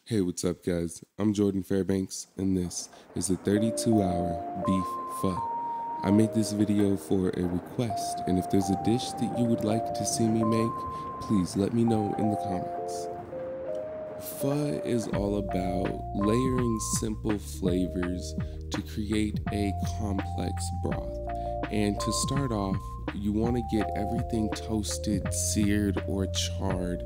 Hey, what's up, guys? I'm Jordan Fairbanks, and this is a 32-hour beef pho. I made this video for a request, and if there's a dish that you would like to see me make, please let me know in the comments. Pho is all about layering simple flavors to create a complex broth. And to start off, you want to get everything toasted, seared, or charred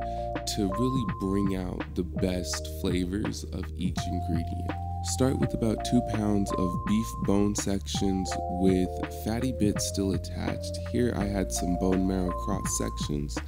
to really bring out the best flavors of each ingredient. Start with about 2 pounds of beef bone sections with fatty bits still attached. Here I had some bone marrow cross sections.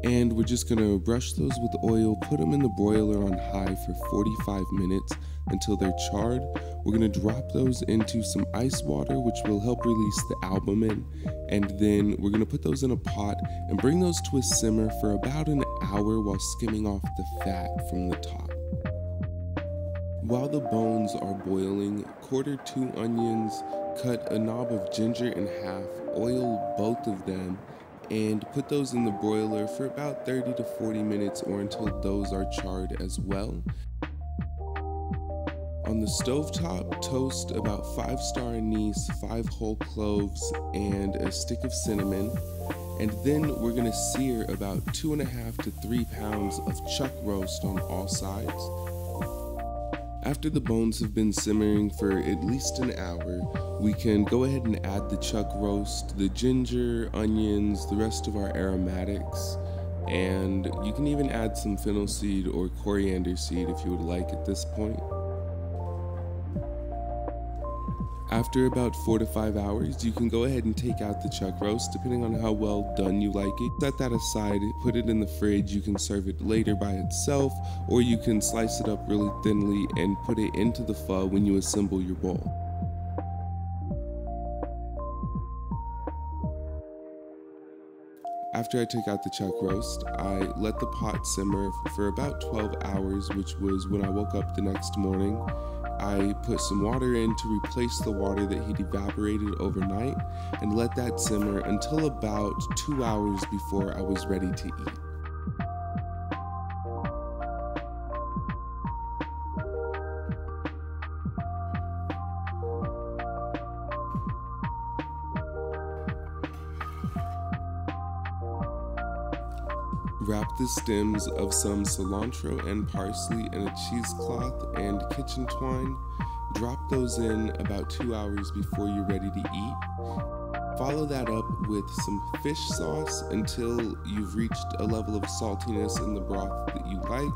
And we're just gonna brush those with oil, put them in the broiler on high for 45 minutes until they're charred. We're gonna drop those into some ice water, which will help release the albumin. And then we're gonna put those in a pot and bring those to a simmer for about an hour while skimming off the fat from the top. While the bones are boiling, quarter 2 onions, cut a knob of ginger in half, oil both of them, and put those in the broiler for about 30 to 40 minutes or until those are charred as well. On the stovetop, toast about 5-star anise, 5 whole cloves, and a stick of cinnamon. And then we're gonna sear about 2.5 to 3 pounds of chuck roast on all sides. After the bones have been simmering for at least an hour, we can go ahead and add the chuck roast, the ginger, onions, the rest of our aromatics, and you can even add some fennel seed or coriander seed if you would like at this point. After about 4 to 5 hours, you can go ahead and take out the chuck roast depending on how well done you like it. Set that aside, put it in the fridge. You can serve it later by itself, or you can slice it up really thinly and put it into the pho when you assemble your bowl. After I took out the chuck roast, I let the pot simmer for about 12 hours, which was when I woke up the next morning. I put some water in to replace the water that had evaporated overnight and let that simmer until about 2 hours before I was ready to eat. Wrap the stems of some cilantro and parsley in a cheesecloth and kitchen twine. Drop those in about 2 hours before you're ready to eat. Follow that up with some fish sauce until you've reached a level of saltiness in the broth that you like,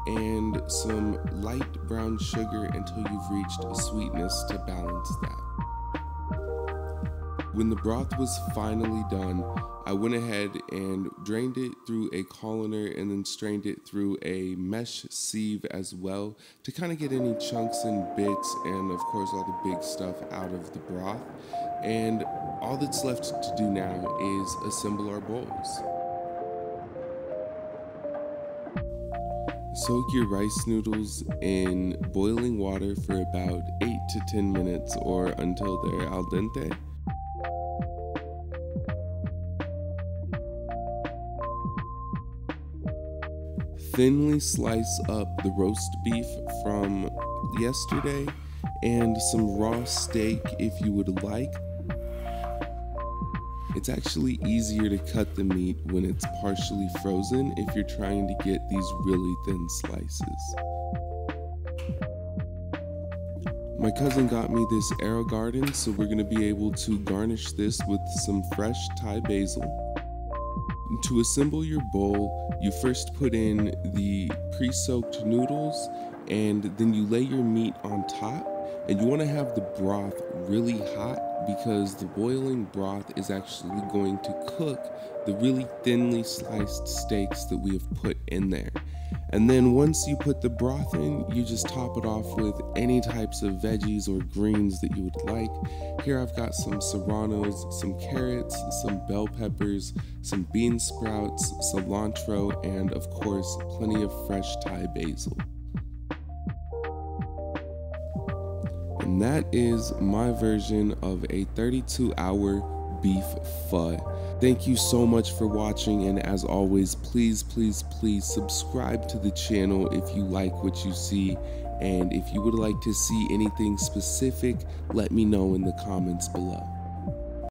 and some light brown sugar until you've reached a sweetness to balance that. When the broth was finally done, I went ahead and drained it through a colander and then strained it through a mesh sieve as well to kind of get any chunks and bits and of course all the big stuff out of the broth. And all that's left to do now is assemble our bowls. Soak your rice noodles in boiling water for about 8 to 10 minutes or until they're al dente. Thinly slice up the roast beef from yesterday and some raw steak if you would like. It's actually easier to cut the meat when it's partially frozen if you're trying to get these really thin slices. My cousin got me this arrow garden, so we're going to be able to garnish this with some fresh Thai basil. To assemble your bowl, you first put in the pre-soaked noodles and then you lay your meat on top, and you want to have the broth really hot because the boiling broth is actually going to cook the really thinly sliced steaks that we have put in there. And then once you put the broth in, you just top it off with any types of veggies or greens that you would like. Here I've got some serranos, some carrots, some bell peppers, some bean sprouts, cilantro, and of course, plenty of fresh Thai basil. And that is my version of a 32-hour beef pho. Thank you so much for watching, and as always, please subscribe to the channel if you like what you see, and if you would like to see anything specific, let me know in the comments below.